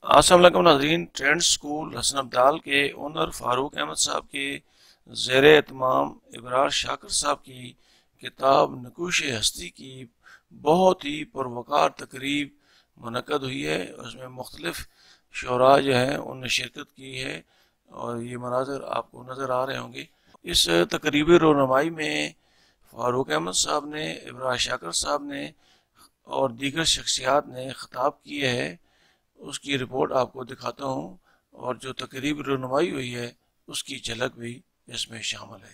अस्सलाम वालेकुम नाज़रीन। ट्रेंड स्कूल हसन अब्दाल के ओनर फ़ारूक अहमद साहब के ज़ेर एहतमाम इबरार शाकिर साहब की किताब नकूश हस्ती की बहुत ही पुरवकार तकरीब मुनक़द हुई है। उसमें मुख्तलिफ़ शुरा जो हैं उनने शिरकत की है और ये मनाज़र आपको नज़र आ रहे होंगे। इस तकरीबी रोनुमाई में फ़ारूक अहमद साहब ने, इबरार शाकिर साहब ने और दीगर शख्सियात ने ख़िताब किए है। उसकी रिपोर्ट आपको दिखाता हूँ और जो तकरीब रहनुमाई हुई है उसकी झलक भी इसमें शामिल है।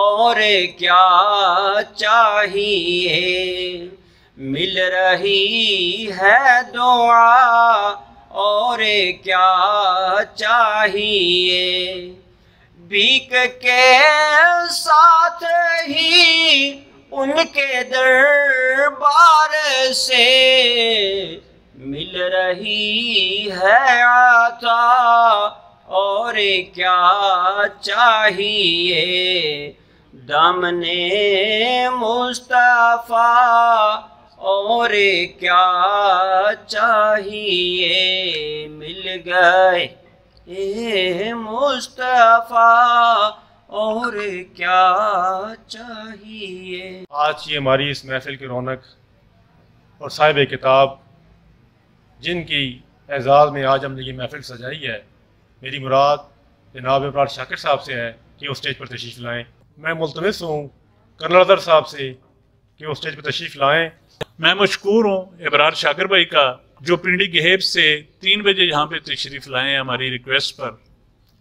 और क्या चाहिए, मिल रही है दुआ और क्या चाहिए, भीख के साथ ही उनके दरबार से मिल रही है आता और क्या चाहिए, दामने मुस्तफ़ा और क्या चाहिए, मिल गए मुस्तफ़ा और क्या चाहिए। आज ये हमारी इस महफिल की रौनक और साहिब किताब जिनकी एजाज़ में आज हमने ये महफिल सजाई है, मेरी मुराद जनाब इबरार शाकिर साहब से है कि वो स्टेज पर तशरीफ़ लाएँ। मैं मुल्तमिस हूँ कर्नल अदर साहब से कि वो स्टेज पर तशरीफ़ लाएँ। मैं मशकूर हूँ इबरार शाकिर भाई का जो पिंडी गेहेब से 3 बजे यहाँ पे तशरीफ़ लाएँ हमारी रिक्वेस्ट पर।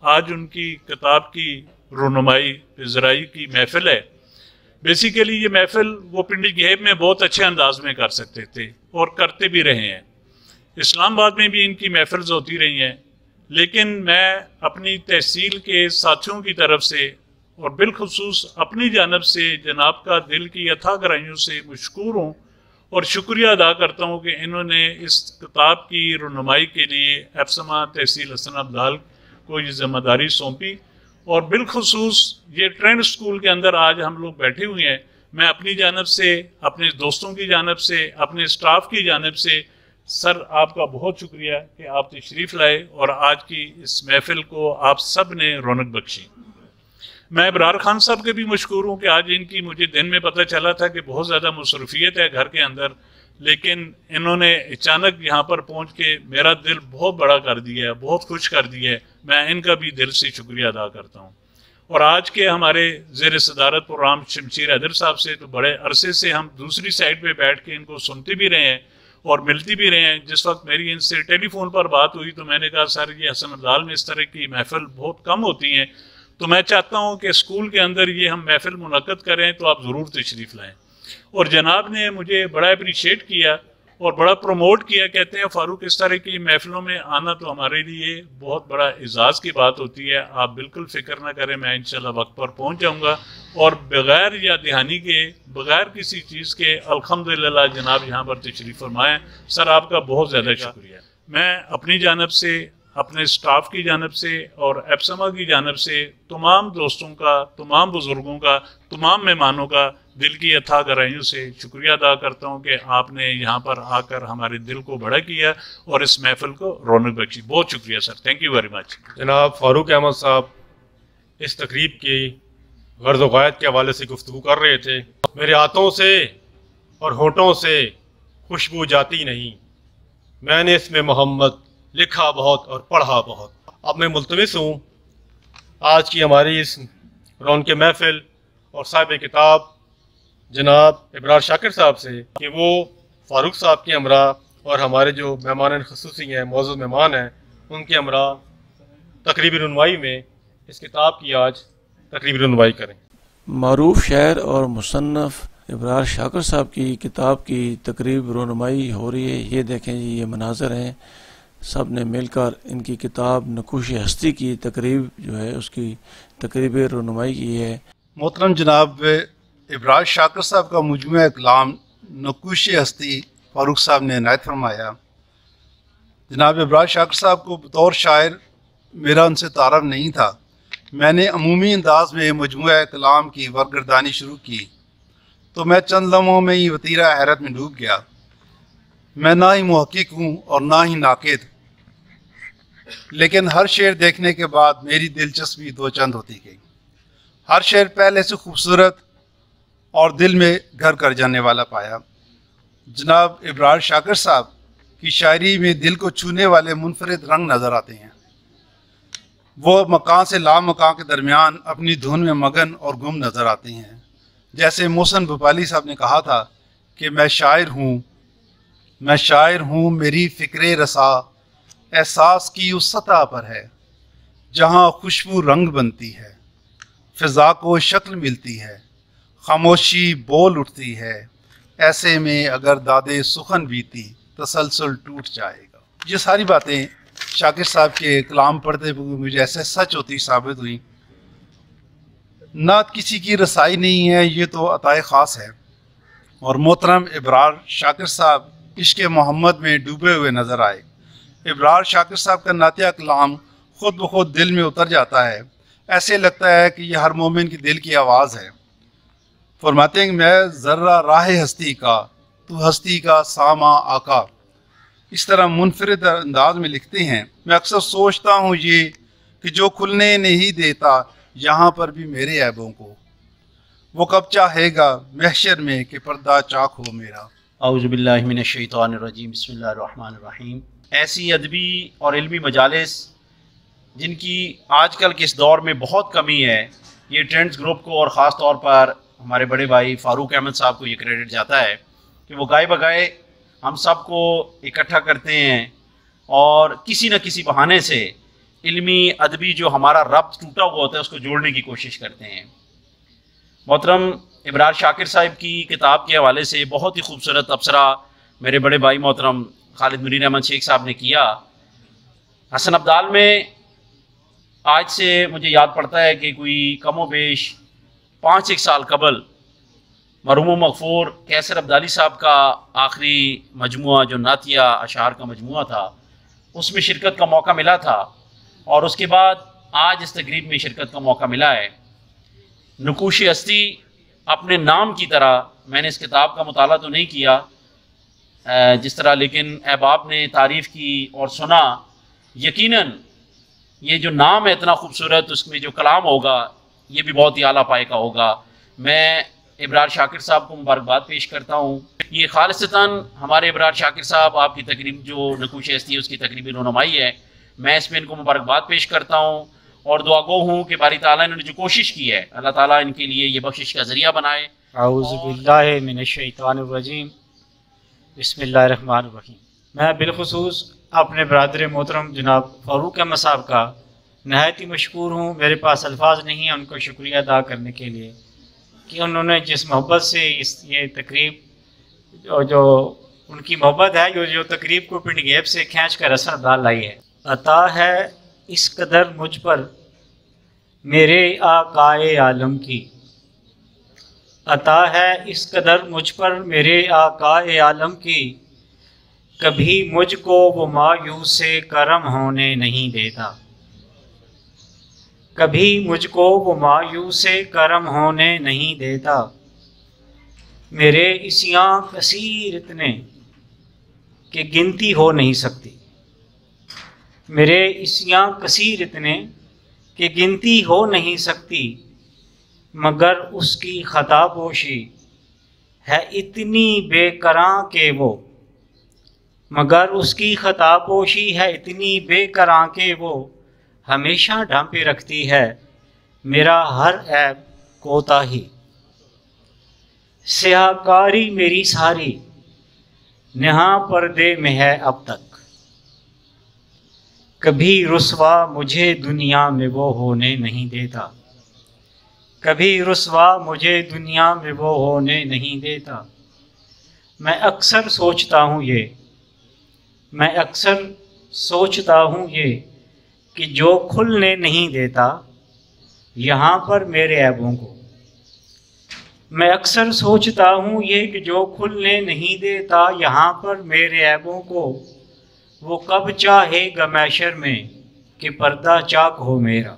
आज उनकी किताब की रोनुमाई ज़राई की महफिल है। बेसिकली ये महफिल वो पिंडी गेहेब में बहुत अच्छे अंदाज में कर सकते थे और करते भी रहे हैं। इस्लामाबाद में भी इनकी महफिल्स होती रही हैं, लेकिन मैं अपनी तहसील के साथियों की तरफ से और बिलखुसूस अपनी जानब से जनाब का दिल की अथाह गहराइयों से मशकूर हूँ और शुक्रिया अदा करता हूँ कि इन्होंने इस किताब की रोनुमाई के लिए एफसमा तहसील हसन अब्दाल को ये जिम्मेदारी सौंपी। और बिलखुसूस ये ट्रेंड स्कूल के अंदर आज हम लोग बैठे हुए हैं। मैं अपनी जानब से, अपने दोस्तों की जानब से, अपने स्टाफ की जानब से सर आपका बहुत शुक्रिया कि आप तशरीफ़ लाए और आज की इस महफिल को आप सब ने रौनक बख्शी। मैं इबरार खान साहब के भी मशकूर हूँ कि आज इनकी मुझे दिन में पता चला था कि बहुत ज़्यादा मसरूफियत है घर के अंदर, लेकिन इन्होंने अचानक यहाँ पर पहुँच के मेरा दिल बहुत बड़ा कर दिया है, बहुत खुश कर दिया है। मैं इनका भी दिल से शुक्रिया अदा करता हूँ। और आज के हमारे ज़ेर सदारत प्रोग्राम शमशीर हैदर साहब से तो बड़े अरसे से हम दूसरी साइड पे बैठ के इनको सुनते भी रहे हैं और मिलती भी रहे हैं। जिस वक्त मेरी इनसे टेलीफोन पर बात हुई तो मैंने कहा सर ये हसन अब्दाल में इस तरह की महफिल बहुत कम होती हैं, तो मैं चाहता हूँ कि स्कूल के अंदर ये हम महफिल मुनक़्क़द करें तो आप ज़रूर तशरीफ़ लाएँ। और जनाब ने मुझे बड़ा अप्रिशिएट किया और बड़ा प्रमोट किया। कहते हैं फ़ारूक इस तरह की महफिलों में आना तो हमारे लिए बहुत बड़ा एजाज़ की बात होती है, आप बिल्कुल फ़िक्र ना करें, मैं इंशाल्लाह वक्त पर पहुंच जाऊंगा और बग़ैर या दहानी के, बग़ैर किसी चीज़ के अल्हम्दुलिल्लाह जनाब यहाँ पर तशरीफ़ फरमाएँ। सर आपका बहुत ज़्यादा शुक्रिया। मैं अपनी जानब से, अपने स्टाफ की जानब से और एफसमा की जानब से तमाम दोस्तों का, तमाम बुज़ुर्गों का, तमाम मेहमानों का दिल की अथाह गहराइयों से शुक्रिया अदा करता हूँ कि आपने यहाँ पर आकर हमारे दिल को बड़ा किया और इस महफिल को रौनक बख्शी। बहुत शुक्रिया sir, thank you very much. जनाब फ़ारूक अहमद साहब इस तकरीब की गर्ज़ ग़ायत के हवाले से गुफ्तगू कर रहे थे। मेरे हाथों से और होठों से खुशबू जाती नहीं, मैंने इसमें मोहम्मद लिखा बहुत और पढ़ा बहुत। अब मैं मुल्तमिस हूँ आज की हमारी इस रौनक महफिल और साहिब किताब जनाब इबरार शाकिर साहब से कि वो फ़ारूक साहब के हमरा और हमारे जो मेहमान ख़ुसूसी हैं, मौजूद मेहमान हैं, उनके हमरा तकरीबी रुनमाई में इस किताब की आज तकरीबी रुनमाई करें। मरूफ शायर और मुसन्नफ़ इबरार शाकिर साहब की किताब की तकरीब रुनमाई हो रही है। ये देखें जी, ये मनाज़र हैं, सब ने मिलकर इनकी किताब नकूश हस्ती की तकरीब जो है उसकी तकरीब रुनमाई की है। मोहतरम जनाब इबरार शाकिर साहब का मजमूआ कलाम नकूश हस्ती फ़ारूक साहब ने इनायत फरमाया। जनाब इबरार शाकिर साहब को बतौर शायर मेरा उनसे तारफ़ नहीं था। मैंने अमूमी अंदाज में मजमूआ कलाम की वरगर्दानी शुरू की तो मैं चंद लम्हों में ही वतीरा हैरत में डूब गया। मैं ना ही मुहक्किक हूँ और ना ही नाक़िद, लेकिन हर शेर देखने के बाद मेरी दिलचस्पी दो चंद होती गई। हर शेर पहले से खूबसूरत और दिल में घर कर जाने वाला पाया। जनाब इबरार शाकिर साहब की शायरी में दिल को छूने वाले मुनफरिद रंग नज़र आते हैं। वो मकान से लामकान के दरमियान अपनी धुन में मगन और गुम नज़र आते हैं। जैसे मोहसिन भोपाली साहब ने कहा था कि मैं शायर हूँ, मेरी फ़िक्रे रसा एहसास की उस सतह पर है जहाँ खुशबू रंग बनती है, फ़िज़ा को शक्ल मिलती है, खामोशी बोल उठती है, ऐसे में अगर दादे सुखन बीती तसलसल टूट जाएगा। ये सारी बातें शाकिर साहब के कलाम पढ़ते हुए मुझे ऐसे सच होती साबित हुई। ना किसी की रसाई नहीं है, ये तो अताए ख़ास है। और मोहतरम इबरार शाकिर साहब इश्क़ मोहम्मद में डूबे हुए नज़र आए। इबरार शाकिर साहब का नातिया कलाम ख़ुद ब खुद दिल में उतर जाता है। ऐसे लगता है कि यह हर मोमिन की दिल की आवाज़ है। फरमाते हैं कि मैं ज़र्रा राह हस्ती का, तू हस्ती का सामा आका। इस तरह मुनफरिद अंदाज में लिखते हैं। मैं अक्सर सोचता हूँ ये कि जो खुलने नहीं देता यहाँ पर भी मेरे ऐबों को, वो कब चाहेगा महशर में कि पर्दा चाक हो मेरा। औज़ुबिल्लाहि मिनश्शैतानिर्रजीम, बिस्मिल्लाहिर्रहमानिर्रहीम। ऐसी अदबी और इल्मी मजालिस जिनकी आजकल के इस दौर में बहुत कमी है, ये ट्रेंड्स ग्रुप को और ख़ास तौर पर हमारे बड़े भाई फ़ारूक अहमद साहब को ये क्रेडिट जाता है कि वो गाए बगाए हम सब को इकट्ठा करते हैं और किसी न किसी बहाने से इल्मी अदबी जो हमारा रब्त टूटा हुआ होता है उसको जोड़ने की कोशिश करते हैं। मोहतरम इबरार शाकिर साहब की किताब के हवाले से बहुत ही खूबसूरत तबसरा मेरे बड़े भाई मोहतरम खालिद मुनीर अहमद शेख साहब ने किया। हसन अब्दाल में आज से मुझे याद पड़ता है कि कोई कमो बेश 5-1 साल कबल मरहूम मगफूर कैसर अब्दाली साहब का आखिरी मजमुआ जो नातिया अशार का मजमुआ था उसमें शिरकत का मौका मिला था और उसके बाद आज इस तकरीब में शिरकत का मौका मिला है। नकूश हस्ती अपने नाम की तरह, मैंने इस किताब का मुताला तो नहीं किया जिस तरह, लेकिन अहबाब ने तारीफ़ की और सुना। यकीनन ये जो नाम है इतना खूबसूरत, उसमें जो कलाम होगा ये भी बहुत ही आला पाए का होगा। मैं इबरार शाकिर साहब को मुबारकबाद पेश करता हूँ। ये खालिसतन हमारे इबरार शाकिर साहब आपकी तकरीब जो नकूश हस्ती है उसकी तकरीबी रुनमाई है, मैं इसमें इनको मुबारकबाद पेश करता हूँ और दुआगो हूँ कि बारी ताला ने जो कोशिश की है अल्लाह ताला इनके लिए ये बख्शिश का ज़रिया बनाए। औज़ुबिल्लाहि मिनश्शैतानिर्रजीम, बिस्मिल्लाहिर्रहमानिर्रहीम। मैं बिलखुसूस अपने बरादर मोहतरम जनाब फ़ारूक अहमद साहब का नहायत ही मशकूर हूँ। मेरे पास अल्फाज नहीं है उनको शुक्रिया अदा करने के लिए कि उन्होंने जिस मोहब्बत से ये तकरीब जो उनकी मोहब्बत है जो तकरीब को पिंड गेब से खींच कर असर डाल लाई है। अता है इस कदर मुझ पर मेरे आकाए आलम की, अता है इस कदर मुझ पर मेरे आकाए आलम की, कभी मुझको वो मायूस से करम होने नहीं देता, कभी मुझको वो मायूस से करम होने नहीं देता। मेरे इसियाँ कसीर इतने कि गिनती हो नहीं सकती, मेरे इसियाँ कसीर इतने कि गिनती हो नहीं सकती, मगर उसकी खतापोशी है इतनी बेकरां के वो मगर उसकी खतापोशी है इतनी बेकरां के वो हमेशा ढांपे रखती है मेरा हर ऐब कोताही। स्याहकारी मेरी सारी नेहा पर्दे में है अब तक, कभी रुस्वा मुझे दुनिया में वो होने नहीं देता, कभी रुस्वा मुझे दुनिया में वो होने नहीं देता। मैं अक्सर सोचता हूँ ये कि जो खुलने नहीं देता यहाँ पर मेरे ऐबों को। मैं अक्सर सोचता हूँ ये कि जो खुलने नहीं देता यहाँ पर मेरे ऐबों को, वो कब चाहेगा मैशर में कि पर्दा चाक हो मेरा,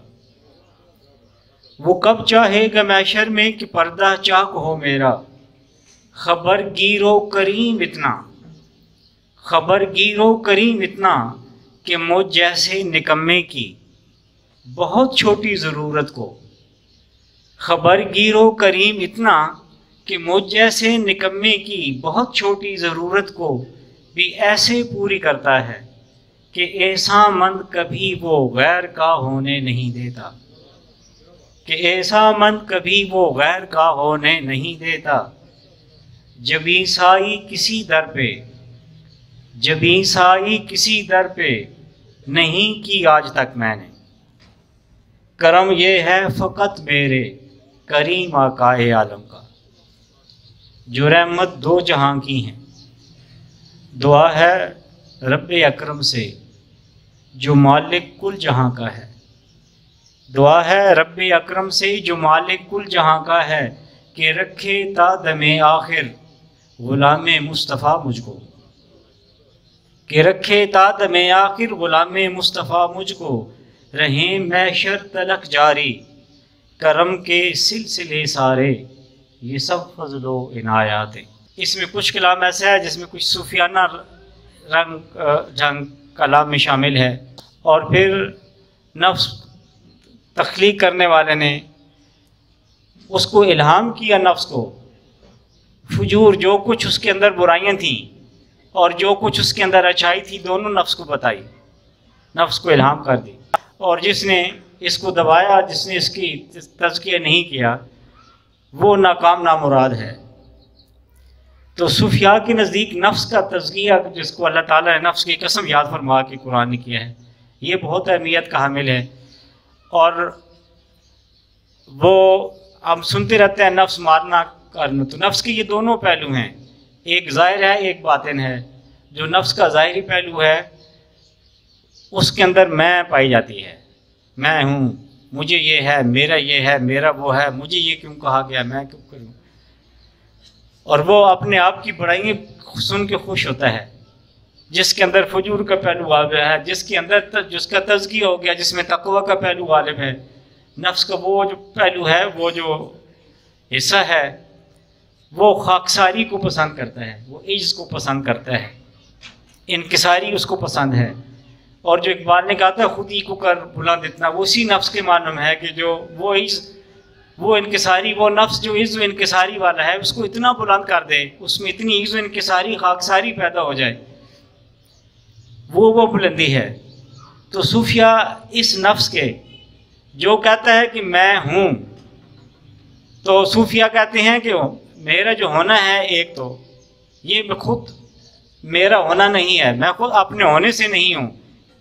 वो कब चाहेगा मैशर में कि पर्दा चाक हो मेरा। खबर गिरो करीम इतना कि मुझ जैसे निकम्मे की बहुत छोटी ज़रूरत को, खबर गिरो करीम इतना कि मुझ जैसे निकम्मे की बहुत छोटी ज़रूरत को भी ऐसे पूरी करता है कि ऐसा मंद कभी वो गैर का होने नहीं देता, कि ऐसा मंद कभी वो गैर का होने नहीं देता। जबी साई किसी दर पे नहीं की आज तक मैंने, करम ये है फ़कत मेरे करीम आकाए आलम का, जो रहमत दो जहां की हैं। दुआ है रब्बे अकरम से जो मालिक कुल जहां का है, दुआ है रब्बे अकरम से जो मालिक कुल जहां का है, कि रखे ता दमे आखिर गुलामे मुस्तफ़ा मुझको, कि रखे ता दमे आखिर गुलामे मुस्तफ़ा मुझको। रहें मैशर तलक जारी करम के सिलसिले सारे, ये सब फजलो इनायात है। इसमें कुछ कलाम ऐसा है जिसमें कुछ सूफियाना रंग कलाम में शामिल है, और फिर नफ्स तख्लीक करने वाले ने उसको इल्हाम किया, नफ्स को फजूर जो कुछ उसके अंदर बुराइयां थीं और जो कुछ उसके अंदर अच्छाई थी दोनों नफ्स को बताई, नफ्स को इल्हाम कर दी। और जिसने इसको दबाया, जिसने इसकी तज़किया नहीं किया, वो नाकाम नामुराद है। तो सूफिया के नज़दीक नफ्स का तज़किया जिसको अल्लाह ताला ने नफ्स की कसम याद फरमा के कुरान ने किया है, ये बहुत अहमियत का हामिल है। और वो हम सुनते रहते हैं नफ्स मारना करना, तो नफ्स के ये दोनों पहलू हैं, एक ज़ाहिर है एक बातिन है। जो नफ्स का ज़ाहिरी पहलू है उसके अंदर मैं पाई जाती है, मैं हूँ, मुझे ये है, मेरा वो है, मुझे ये क्यों कहा गया, मैं क्यों करूँ। और वो अपने आप की बड़ाइयाँ सुन के खुश होता है। जिसके अंदर फजूर का पहलू गालिब है, जिसके अंदर जिसका तज़किया हो गया, जिसमें तकवा का पहलू गालिब है, नफ्स का वो जो पहलू है, वो जो हिस्सा है, वो खाकसारी को पसंद करता है, वो इज्ज़ को पसंद करता है, इनकिसारी उसको पसंद है। और जो इकबाल ने कहा था खुद ही को कर बुलंद इतना, वो उसी नफ्स के मालूम है कि जो वो इज्ज़, वो इनकिसारी, वो नफ्स जो इज्ज़ व इनकिसारी वाला है उसको इतना बुलंद कर दे, उसमें इतनी इज्ज़ व इनकिसारी खाकसारी पैदा हो जाए, वो बुलंदी है। तो सूफिया इस नफ्स के जो कहता है कि मैं हूँ, तो सूफिया कहते हैं कि मेरा जो होना है एक, तो ये खुद मेरा होना नहीं है, मैं खुद अपने होने से नहीं हूँ,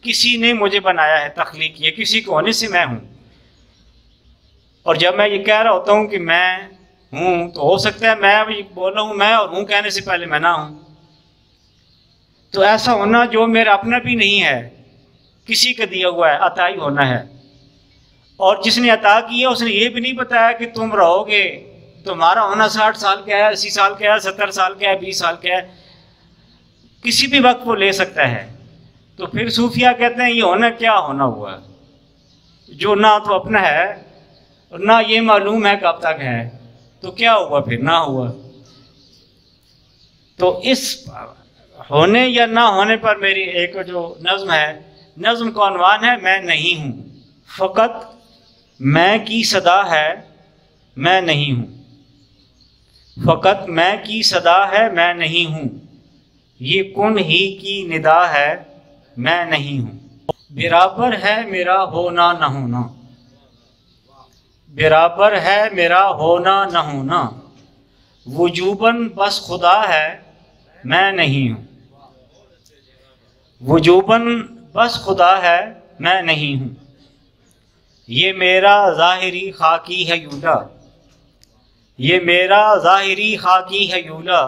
किसी ने मुझे बनाया है, तख्लीक किया, किसी के होने से मैं हूँ। और जब मैं ये कह रहा होता हूँ कि मैं हूँ, तो हो सकता है मैं अभी बोल रहा हूँ मैं, और हूँ कहने से पहले मैं ना हूँ। तो ऐसा होना जो मेरा अपना भी नहीं है, किसी का दिया हुआ है, अताई होना है। और जिसने अता किया उसने ये भी नहीं बताया कि तुम रहोगे, तुम्हारा होना 60 साल का है, 80 साल का है, 70 साल का है, 20 साल का है, किसी भी वक्त वो ले सकता है। तो फिर सूफिया कहते हैं ये होना क्या होना हुआ, जो ना तो अपना है और ना ये मालूम है कब तक है, तो क्या हुआ फिर, ना हुआ। तो इस होने या ना होने पर मेरी एक जो नज़्म है, नज़्म का उन्वान है मैं नहीं हूँ, फ़कत मैं की सदा है मैं नहीं हूँ, फ़कत मैं की सदा है मैं नहीं हूँ। ये कुन ही की निदा है, मैं नहीं हूँ। बराबर है मेरा होना न होना, बराबर है मेरा होना न होना, वजूबन बस खुदा है, मैं नहीं हूँ। वजूबन बस खुदा है, मैं नहीं हूँ। ये मेरा ज़ाहिरी खाकी है यूला, ये मेरा ज़ाहिरी खाकी है यूला,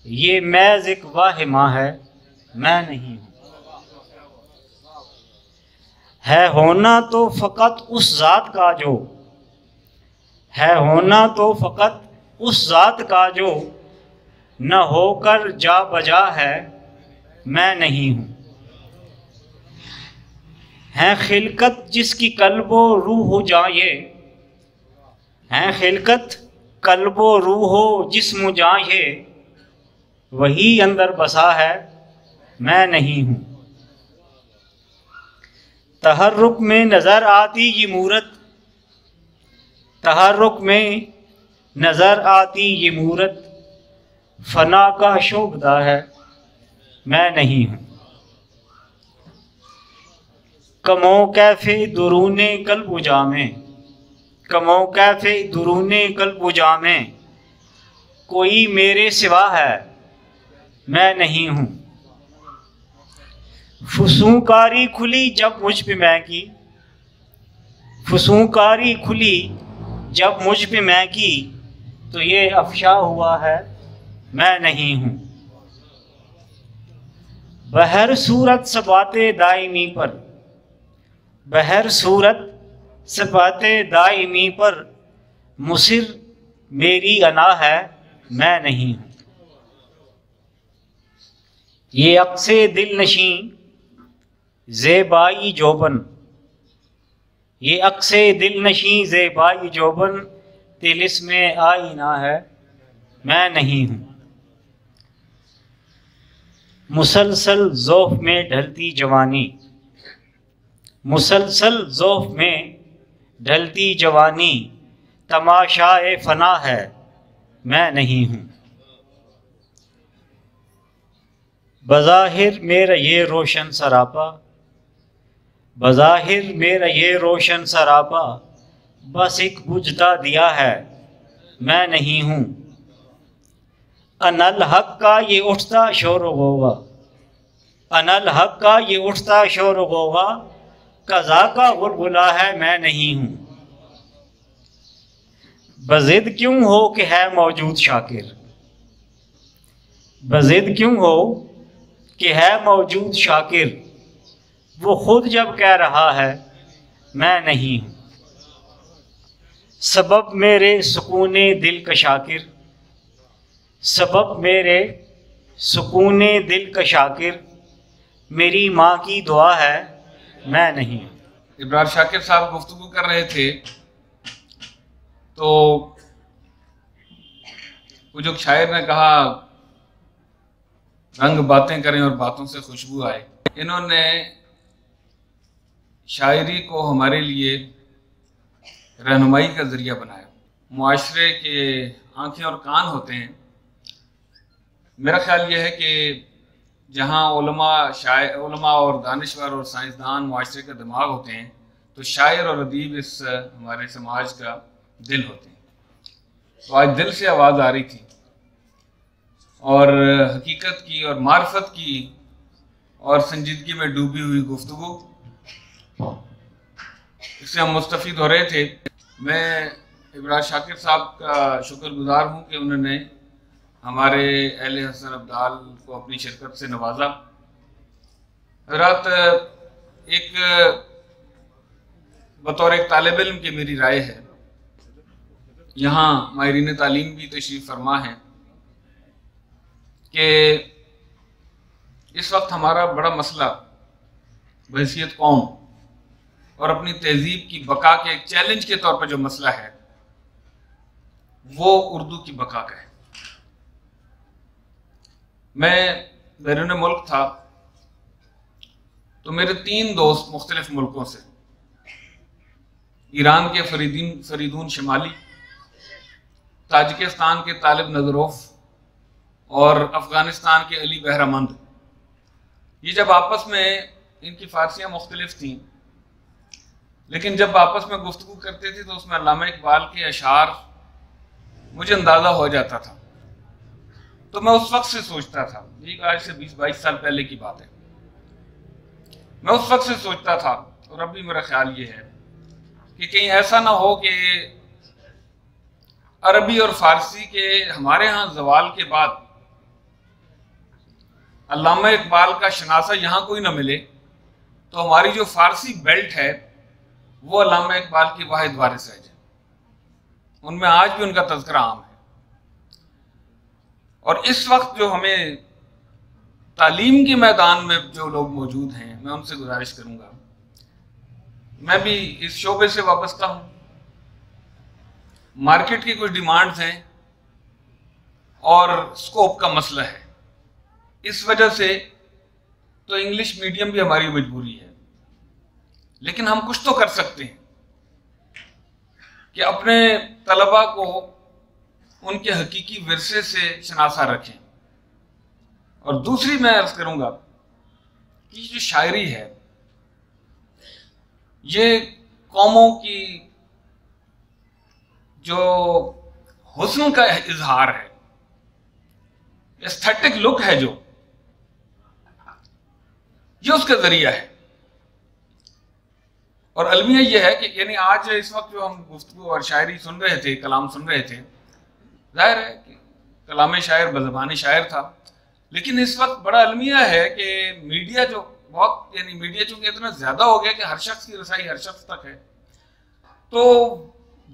ये मैज़िक वाहिमा है, मैं नहीं हूँ। है होना तो फ़कत उस ज़ात का जो, है होना तो फ़कत उस ज़ात का जो न होकर जा बजा है, मैं नहीं हूँ। है खिलकत जिसकी कल्बो रूह जाए, है खिलकत कल्बो रूह जिस्म जाए, वही अंदर बसा है, मैं नहीं हूँ। तहर्रुक में नज़र आती ये मूरत, तहर्रुक में नज़र आती ये मूरत, फना का शोबदा है, मैं नहीं हूँ। कमो कैफे दुरूने कल्ब जामे, कमो कैफे दुरूने कल्ब जामे, कोई मेरे सिवा है, मैं नहीं हूँ। फुसूकारी खुली जब मुझ पे मैं की, फुसूकारी खुली जब मुझ पे मैं की, तो ये अफशा हुआ है, मैं नहीं हूँ। बहर सूरत सबाते दायमी पर, बहर सूरत सबाते दायमी पर, मुसिर मेरी अना है, मैं नहीं हूँ। ये अक्से दिल नशी ज़ेबाई जोबन, ये अक्से दिल नशी ज़ेबाई जोबन, तिलिस्मे आईना है, मैं नहीं हूँ। मुसलसल ज़ौफ़ में ढलती जवानी, मुसलसल ज़ौफ़ में ढलती जवानी, तमाशाए फ़ना है, मैं नहीं हूँ। बज़ाहिर मेरा ये रोशन सरापा, बज़ाहिर मेरा ये रोशन सरापा, बस एक बुझता दिया है, मैं नहीं हूँ। अनल हक का ये उठता शोर गोवा, अनल हक का ये उठता शोर गोवा, कज़ा का बुलबुला है, मैं नहीं हूँ। बज़िद क्यों हो कि है मौजूद शाकिर, बज़िद क्यों हो कि है मौजूद शाकिर, वो खुद जब कह रहा है, मैं नहीं हूँ। सबब मेरे सुकूने दिल का शाकिर, सबब मेरे सुकूने दिल का शाकिर, मेरी माँ की दुआ है, मैं नहीं हूँ। इब्रार शाकिर साहब गुफ्तगू कर रहे थे तो कुछ एक शायर ने कहा, रंग बातें करें और बातों से खुशबू आए। इन्होंने शायरी को हमारे लिए रहनुमाई का ज़रिया बनाया। मुआशरे के आँखें और कान होते हैं। मेरा ख्याल ये है कि जहाँ उलमा और दानिशवर और साइंसदान मुआशरे का दिमाग होते हैं, तो शायर और अदीब इस हमारे समाज का दिल होते हैं। तो आज दिल से आवाज़ आ रही थी और हकीकत की और मार्फत की और संजीदगी में डूबी हुई गुफ्तगू, इससे हम मुस्तफ़ीद हो रहे थे। मैं इब्रार शाकिर साहब का शुक्रगुजार हूँ कि उन्होंने हमारे अहले हसन अब्दाल को अपनी शिरकत से नवाजा। हज़रात, एक बतौर एक तालिब इल्म की मेरी राय है, यहाँ माहिरीन तालीम भी तशरीफ़ फरमा है कि इस वक्त हमारा बड़ा मसला बहैसियत कौम और अपनी तहजीब की बका के एक चैलेंज के तौर पर जो मसला है वो उर्दू की बका का है। मैं बैरून मुल्क था तो मेरे 3 दोस्त मुख्तलिफ मुल्कों से, ईरान के फरीदून शमाली, ताजिकिस्तान के तालिब नजरोफ और अफ़गानिस्तान के अली बहरामंद, ये जब आपस में, इनकी फ़ारसियाँ मुख्तलिफ थीं, लेकिन जब आपस में गुफ्तगू करते थे तो उसमें अल्लामा इकबाल के अशार मुझे अंदाज़ा हो जाता था। तो मैं उस वक्त से सोचता था, ये आज से 20-22 साल पहले की बात है, मैं उस वक्त से सोचता था, और अब भी मेरा ख्याल ये है कि कहीं ऐसा ना हो कि अरबी और फारसी के हमारे यहाँ ज़वाल के बाद अल्लामा इकबाल का शनासा यहाँ कोई ना मिले, तो हमारी जो फारसी बेल्ट है वो अल्लामा इकबाल की वाहिद वारिस रह जाए, उनमें आज भी उनका तज़किरा आम है। और इस वक्त जो हमें तालीम के मैदान में जो लोग मौजूद हैं, मैं उनसे गुजारिश करूँगा, मैं भी इस शोबे से वाबस्ता हूँ, मार्केट की कुछ डिमांड्स हैं और स्कोप का मसला है, इस वजह से तो इंग्लिश मीडियम भी हमारी मजबूरी है। लेकिन हम कुछ तो कर सकते हैं कि अपने तलबा को उनके हकीकी विरसे से शनासा रखें। और दूसरी मैं अर्ज करूंगा कि जो शायरी है ये कौमों की जो हुस्न का इजहार है, एस्थेटिक लुक है, जो ये उसका जरिया है। और अलमिया यह है कि यानी आज इस वक्त जो हम गुफ्तगू और शायरी सुन रहे थे, कलाम सुन रहे थे, जाहिर है कि कलाम शायर बज़बान शायर था, लेकिन इस वक्त बड़ा अलमिया है कि मीडिया जो बहुत, यानी मीडिया चूंकि इतना ज्यादा हो गया कि हर शख्स की रसाई हर शख्स तक है, तो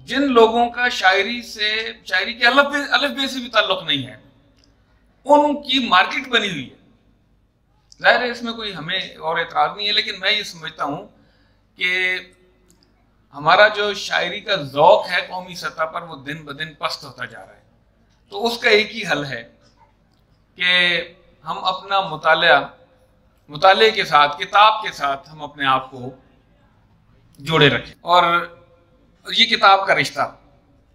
जिन लोगों का शायरी के अलफ बे से भी ताल्लुक नहीं है, उनकी मार्केट बनी हुई है। जाहिर है इसमें कोई हमें और एतराज नहीं है, लेकिन मैं ये समझता हूँ कि हमारा जो शायरी का ज़ौक़ है कौमी सतह पर वो दिन ब दिन पस्त होता जा रहा है। तो उसका एक ही हल है कि हम अपना मुताले के साथ, किताब के साथ हम अपने आप को जोड़े रखें। और ये किताब का रिश्ता,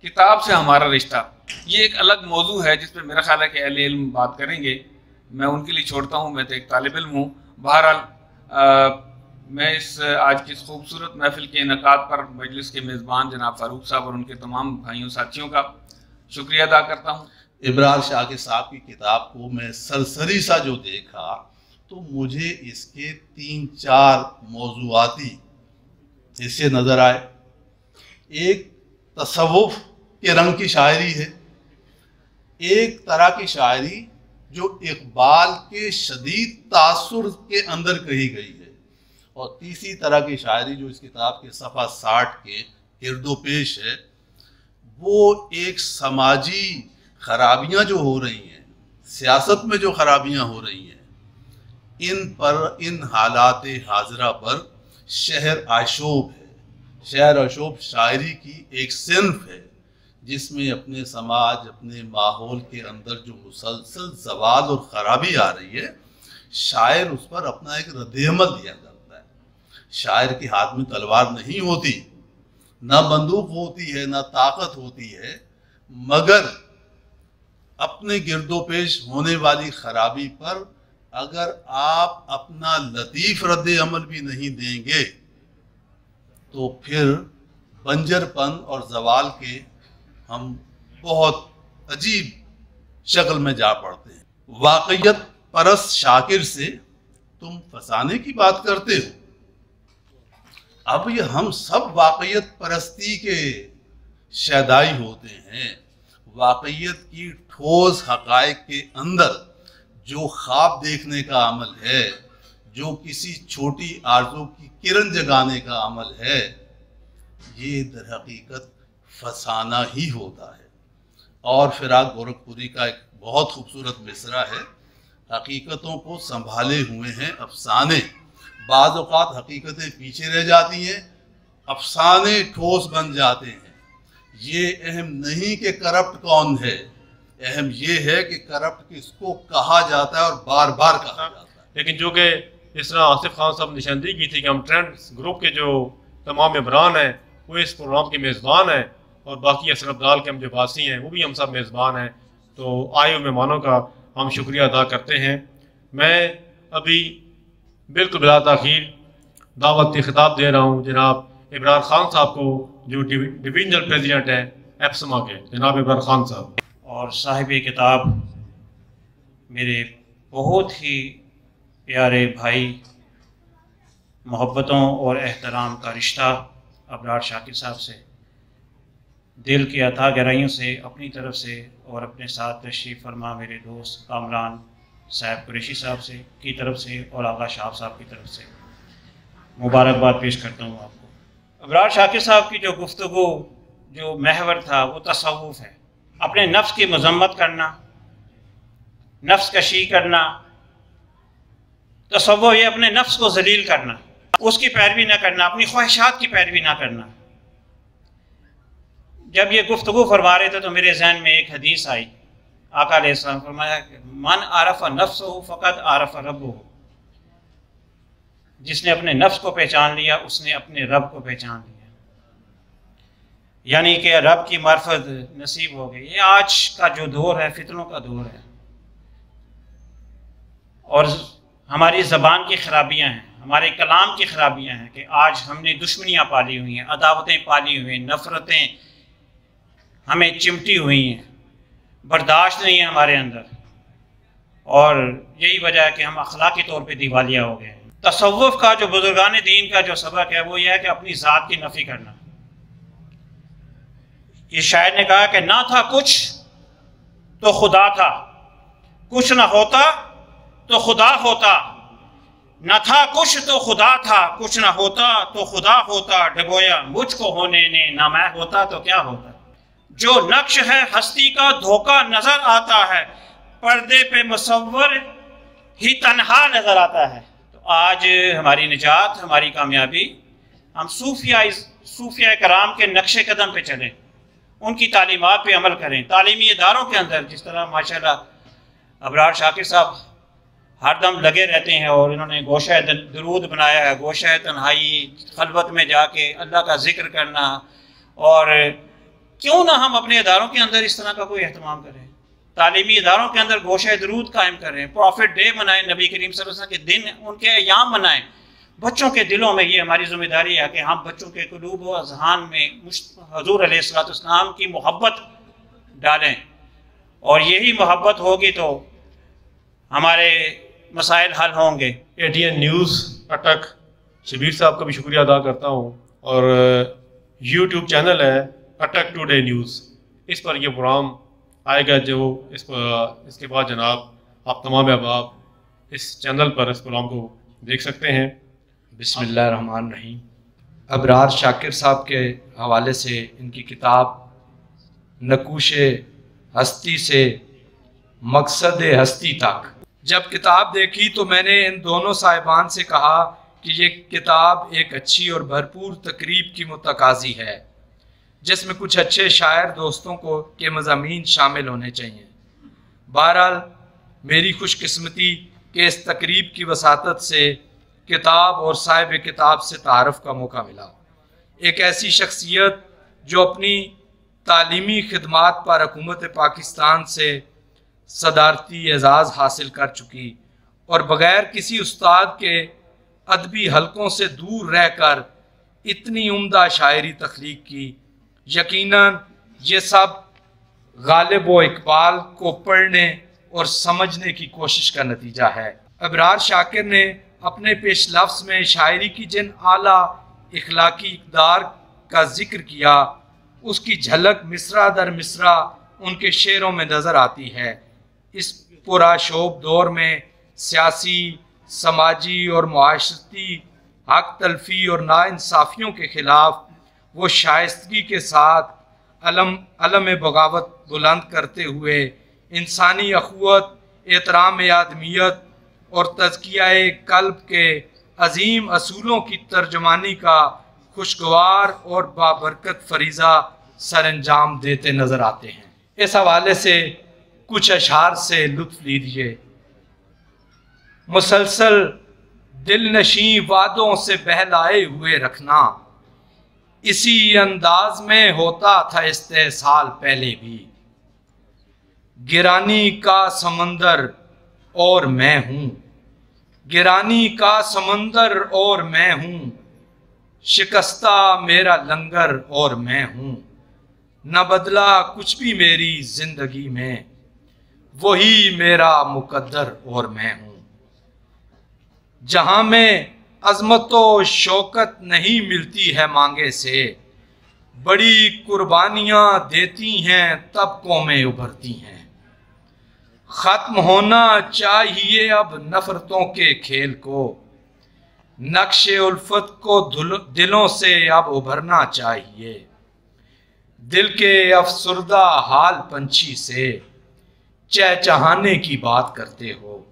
किताब से हमारा रिश्ता, ये एक अलग मौजू है जिस पर मेरा ख्याल है कि अहले इल्म बात करेंगे, मैं उनके लिए छोड़ता हूँ, मैं तो एक तालिब इल्म हूँ। बहरहाल मैं इस आज की खूबसूरत महफिल के इनकाद पर मजलिस के मेज़बान जनाब फ़ारूक साहब और उनके तमाम भाइयों साथियों का शुक्रिया अदा करता हूँ। इब्रार शाकिर साहब की किताब को मैं सरसरी सा जो देखा तो मुझे इसके 3-4 मौज़ूआती हिस्से नज़र आए। एक तसव्वुफ़ के रंग की शायरी है, एक तरह की शायरी जो इक़बाल के शदीद तासुर के अंदर कही गई है, और तीसरी तरह की शायरी जो इस किताब के सफ़ा 60 के गिरदो पेश है, वो एक समाजी खराबियाँ जो हो रही हैं, सियासत में जो खराबियाँ हो रही हैं, इन हालात हाजरा पर शहर आशोब है। शहर आशोब शायरी की एक सिन्फ है जिसमें अपने समाज, अपने माहौल के अंदर जो मुसलसल ज़वाल और ख़राबी आ रही है, शायर उस पर अपना एक रद्द-ए-अमल दिया करता है। शायर के हाथ में तलवार नहीं होती, ना बंदूक होती है, ना ताकत होती है, मगर अपने गिरदोपेश होने वाली खराबी पर अगर आप अपना लतीफ़ रद्द-ए-अमल भी नहीं देंगे तो फिर बंजरपन और ज़वाल के हम बहुत अजीब शक्ल में जा पड़ते हैं। वाक़इयत परस्त शाकिर से तुम फसाने की बात करते हो। अब ये हम सब वाक़इयत परस्ती के शैदाई होते हैं। वाक़इयत की ठोस हक़ाइक़ के अंदर जो ख्वाब देखने का अमल है, जो किसी छोटी आरज़ू की किरण जगाने का अमल है, ये दर हकीकत फसाना ही होता है। और फिराक गोरखपुरी का एक बहुत खूबसूरत मिसरा है, हकीकतों को संभाले हुए हैं अफसाने, बाज़ औक़ात हकीकतें पीछे रह जाती हैं, अफसाने ठोस बन जाते हैं। ये अहम नहीं कि करप्ट कौन है, अहम ये है कि करप्ट किसको कहा जाता है और बार बार कहा जाता है। लेकिन जो कि जिस तरह आसिफ खान साहब निशानदेही की थी कि हम ट्रेंड्स ग्रुप के जो तमाम मेंबरान हैं वो इस प्रोग्राम के मेज़बान हैं, और बाकी असरफ दाल के हम जो बासी हैं वो भी हम सब मेज़बान हैं। तो आए हुए मेहमानों का हम शुक्रिया अदा करते हैं। मैं अभी बिल्कुल बिला ताख़ीर दावती खिताब दे रहा हूँ जनाब इब्रार ख़ान साहब को, जो डिवीजनल प्रेसिडेंट हैं एप्समा के, जनाब इब्रार ख़ान साहब। और साहिब किताब मेरे बहुत ही प्यारे भाई, मोहब्बतों और एहतराम का रिश्ता अबरार शाकिर साहब से, दिल की अता गहराइयों से अपनी तरफ से और अपने साथ तशरीफ़ फरमा मेरे दोस्त कामरान साहब कुरैशी साहब से की तरफ से और आगा शाह साहब की तरफ से मुबारकबाद पेश करता हूँ आपको। अबरार शाकिर साहब की जो गुफ्तगू, जो महवर था, वो तसव्वुफ़ है। अपने नफ्स की मजम्मत करना, नफ्स कशी करना, तसव्वुफ़ ये अपने नफ्स को जलील करना, उसकी पैरवी ना करना, अपनी ख्वाहिशात की पैरवी ना करना। जब ये गुफ्तगू फरमा रहे थे तो मेरे जहन में एक हदीस आई। आका अलैहिस्सलाम फरमाया मन आरफ़ नफ्सहु फ़क़द आरफ़ रब्बहु, जिसने अपने नफ्स को पहचान लिया उसने अपने रब को पहचान लिया, यानी कि रब की मार्फत नसीब हो गई। ये आज का जो दौर है फितनों का दौर है, और हमारी ज़बान की खराबियाँ हैं, हमारे कलाम की खराबियाँ हैं कि आज हमने दुश्मनियाँ पाली हुई हैं, अदावतें पाली हुई हैं, नफ़रतें हमें चिमटी हुई हैं, बर्दाश्त नहीं है हमारे अंदर, और यही वजह है कि हम अखलाकी तौर पे दिवालिया हो गए हैं। तसव्वुफ़ का जो बुजुर्गान दीन का जो सबक है वो यह है कि अपनी ज़ात की नफ़ी करना। ये शायर ने कहा कि ना था कुछ तो खुदा था, कुछ ना होता तो खुदा होता, न था कुछ तो खुदा था, कुछ ना होता तो खुदा होता, डबोया मुझको होने ने, ना मैं होता तो क्या होता। जो नक्श है हस्ती का धोखा नजर आता है, पर्दे पे मुसव्वर ही तन्हा नजर आता है। तो आज हमारी निजात, हमारी कामयाबी, हम सूफिया कराम के नक्शे कदम पे चलें, उनकी तालीमात पे अमल करें। तालीमी इदारों के अंदर जिस तरह माशाल्लाह अबरार शाकिर साहब हरदम लगे रहते हैं, और इन्होंने गोशा दरूद बनाया है, गोशा तन्हाई, खलवत में जाके अल्लाह का जिक्र करना, और क्यों ना हम अपने इदारों के अंदर इस तरह का कोई एहतमाम करें, तालीमी इदारों के अंदर गोशा दरूद कायम करें, प्रॉफिट डे मनाएं, नबी करीम सल्लल्लाहु अलैहि वसल्लम के दिन, उनके अयाम मनाएं। बच्चों के दिलों में ये हमारी जिम्मेदारी है कि हम बच्चों के कुलूब व अज़हान में हुज़ूर अलैहिस्सलाम की मोहब्बत डालें, और यही मोहब्बत होगी तो हमारे मसाइल हल होंगे। ATN न्यूज़ अटक शबीर साहब का भी शुक्रिया अदा करता हूँ, और YouTube चैनल है अटक टुडे न्यूज़, इस पर यह प्रोग्राम आएगा, जो इसके बाद जनाब आप तमाम अहबाब इस चैनल पर इस प्रोग्राम को देख सकते हैं। बिस्मिल्लाहिर्रहमानिर्रहीम। अबरार शाकिर साहब के हवाले से इनकी किताब नकूशे हस्ती से मकसद हस्ती तक, जब किताब देखी तो मैंने इन दोनों साहिबान से कहा कि ये किताब एक अच्छी और भरपूर तकरीब की मुतकाज़ी है, जिसमें कुछ अच्छे शायर दोस्तों को के मज़ामीन शामिल होने चाहिए। बहरहाल मेरी खुशकिस्मती के इस तकरीब की वसातत से किताब और साहिब किताब से तारफ़ का मौका मिला। एक ऐसी शख्सियत जो अपनी तालीमी खिदमात पर हुकूमत पाकिस्तान से सदारती एजाज़ हासिल कर चुकी, और बग़ैर किसी उस्ताद के अदबी हलकों से दूर रहकर इतनी उम्दा शायरी तख्लीक की। यकीनन ये सब गालिब व इकबाल को पढ़ने और समझने की कोशिश का नतीजा है। अबरार शाकिर ने अपने पेश लफ्ज़ में शायरी की जिन आला इखलाकी इक़दार का जिक्र किया, उसकी झलक मिसरा दर मिसरा उनके शेरों में नज़र आती है। इस पुराशोभ दौर में सियासी, समाजी और मुआशरती हक तलफी और नाइंसाफ़ियों के ख़िलाफ़ वो शाइस्तगी के साथ अलम बगावत बुलंद करते हुए इंसानी अखुवत, एहतराम आदमियत और तज़किया कल्ब के अजीम असूलों की तर्जमानी का खुशगवार और बाबरकत फरीज़ा सर अंजाम देते नज़र आते हैं। इस हवाले से कुछ अशार से लुत्फ़ लीजिए। मुसलसल दिल नशी वादों से बहलाए हुए रखना, इसी अंदाज में होता था इस्तेसाल पहले भी। गिरानी का समंदर और मैं हूँ, गिरानी का समंदर और मैं हूँ, शिकस्ता मेरा लंगर और मैं हूँ, न बदला कुछ भी मेरी जिंदगी में, वही मेरा मुकद्दर और मैं हूँ। जहां में अजमत व शौकत नहीं मिलती है मांगे से, बड़ी कुर्बानियां देती हैं तब कौमें उभरती हैं। खत्म होना चाहिए अब नफरतों के खेल को, नक्शे उल्फत को दिलों से अब उभरना चाहिए। दिल के अफसुर्दा हाल पंछी से चहचहाने की बात करते हो,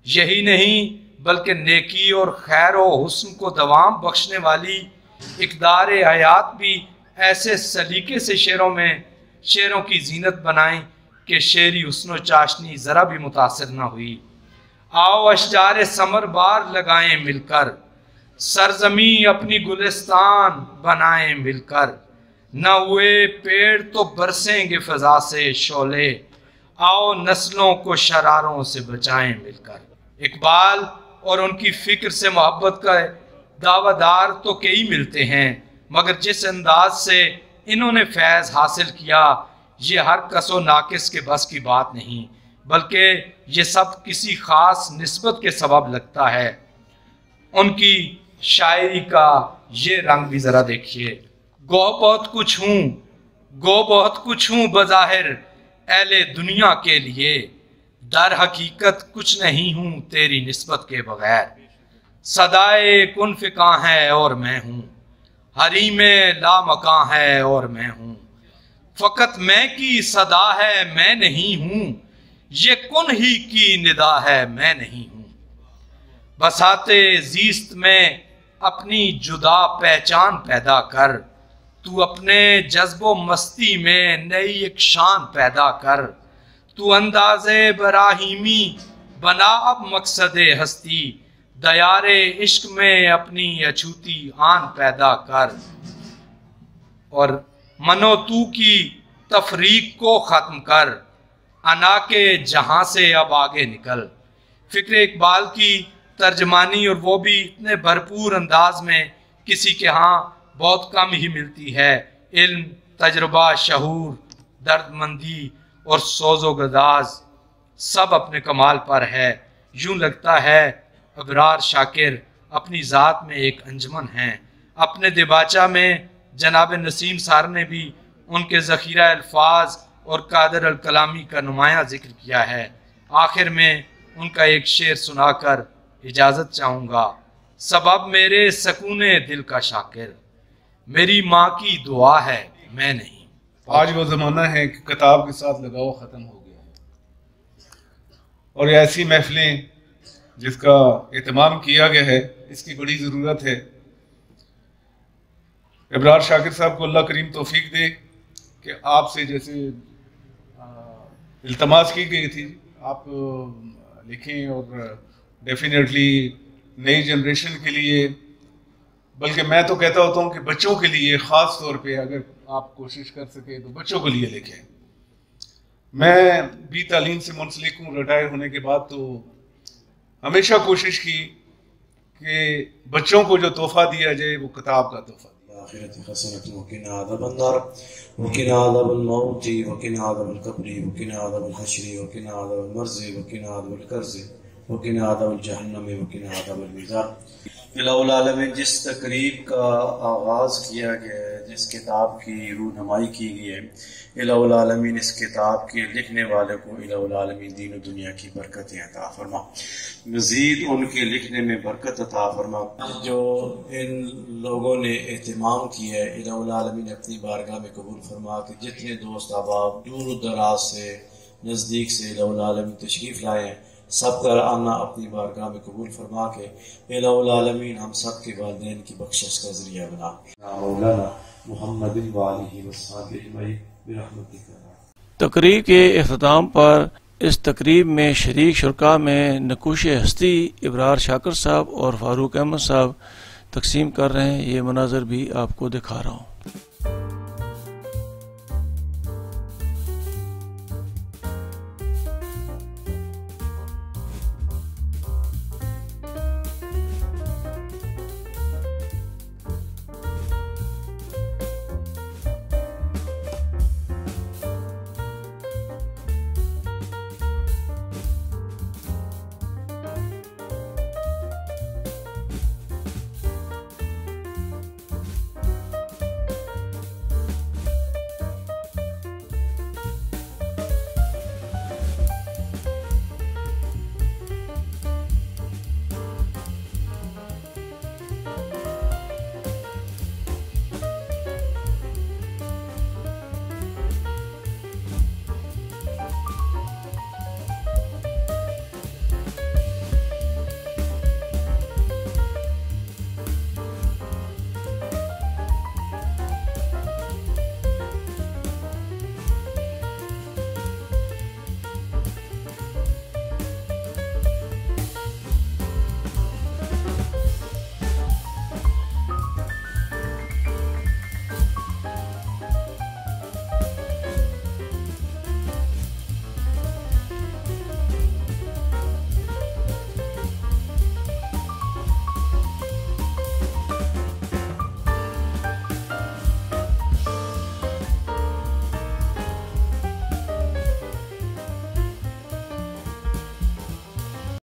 यही नहीं बल्कि नेकी और खैर व हुस्न को दवाम बख्शने वाली इक़दार हयात भी ऐसे सलीके से शेरों की जीनत बनाएं कि शेरी हुस्न व चाशनी ज़रा भी मुतासिर न हुई। आओ अशजारे समर बार लगाएं मिलकर, सरजमी अपनी गुलिस्तान बनाएं मिलकर, न हुए पेड़ तो बरसेंगे फ़ज़ा से शोले, आओ नस्लों को शरारों से बचाएं मिलकर। इकबाल और उनकी फिक्र से मोहब्बत का दावादार तो कई मिलते हैं, मगर जिस अंदाज से इन्होंने फैज़ हासिल किया ये हर कसो नाकिस के बस की बात नहीं, बल्कि ये सब किसी ख़ास निस्बत के सबब लगता है। उनकी शायरी का ये रंग भी ज़रा देखिए। गो बहुत कुछ हूँ बज़ाहिर अहले दुनिया के लिए, दर हकीकत कुछ नहीं हूँ तेरी निस्बत के बगैर। सदाए कुन फिका है और मैं हूँ, हरी में लामकां है और मैं हूँ, फ़कत मैं की सदा है मैं नहीं हूँ, ये कुन ही की निदा है मैं नहीं हूँ। बसाते ज़ीस्त में अपनी जुदा पहचान पैदा कर, तू अपने जज्बो मस्ती में नई एक शान पैदा कर, तू अंदाज़े बराहीमी बना अब मकसदे हस्ती, दयारे इश्क में अपनी अछूती आन पैदा कर। और मनो तू की तफरीक को ख़त्म कर, अना के जहाँ से अब आगे निकल। फ़िक्र इकबाल की तर्जमानी और वो भी इतने भरपूर अंदाज में किसी के यहाँ बहुत कम ही मिलती है। इल्म, तजुर्बा, शहूर, दर्दमंदी और सोज़ो गदाज सब अपने कमाल पर है। यूँ लगता है अबरार शाकिर अपनी ज़ात में एक अंजमन हैं। अपने दिबाचा में जनाब नसीम सार ने भी उनके ज़ख़ीरा अल्फाज और कादर अल कलामी का नुमायाँ जिक्र किया है। आखिर में उनका एक शेर सुनाकर इजाज़त चाहूँगा। सबब मेरे सकूने दिल का शाकिर, मेरी माँ की दुआ है मैं नहीं। आज वो ज़माना है कि किताब के साथ लगाव ख़त्म हो गया है, और ऐसी महफिलें जिसका एहतमाम किया गया है इसकी बड़ी ज़रूरत है। इब्रार शाकिर साहब को अल्लाह करीम तौफीक दे कि आपसे जैसे इल्तमास की गई थी आप लिखें, और डेफिनेटली नई जनरेशन के लिए, बल्कि मैं तो कहता होता हूँ कि बच्चों के लिए ख़ास तौर पे अगर आप कोशिश कर सके तो बच्चों के लिए लिखें। मैं भी तालीम से मुंसलिक हूँ। रिटायर होने के बाद तो हमेशा कोशिश की कि बच्चों को जो तोहफा दिया जाए वो किताब का तोहफा। जिस तकरीब का आगाज़ किया गया है, जिस किताब की रूनुमाई की गई है, इलाहुल-आलमीन इस किताब के लिखने वाले को इलाहुल-आलमीन दीन और दुनिया की बरकतें अता फरमा, मज़ीद उनके लिखने में बरकत अता फरमा। जो इन लोगों ने एहतमाम किया है इलाहुल-आलमीन अपनी बारगाह में कबूल फरमा के जितने दोस्त अहबाब दूर दराज से नज़दीक से इलाहुल-आलमीन तशरीफ़ लाए हैं सबका आना अपनी बारगाह में कबूल फरमा के इलाहुल आलमीन हम सब के वालिदैन की बख्शिश का ज़रिया बना। तकरीब के इख्तिताम पर इस तकरीब में शरीक शुरका में नकूश हस्ती इब्रार शाकिर साहब और फारूक अहमद साहब तकसीम कर रहे हैं। ये मनाज़र भी आपको दिखा रहा हूँ।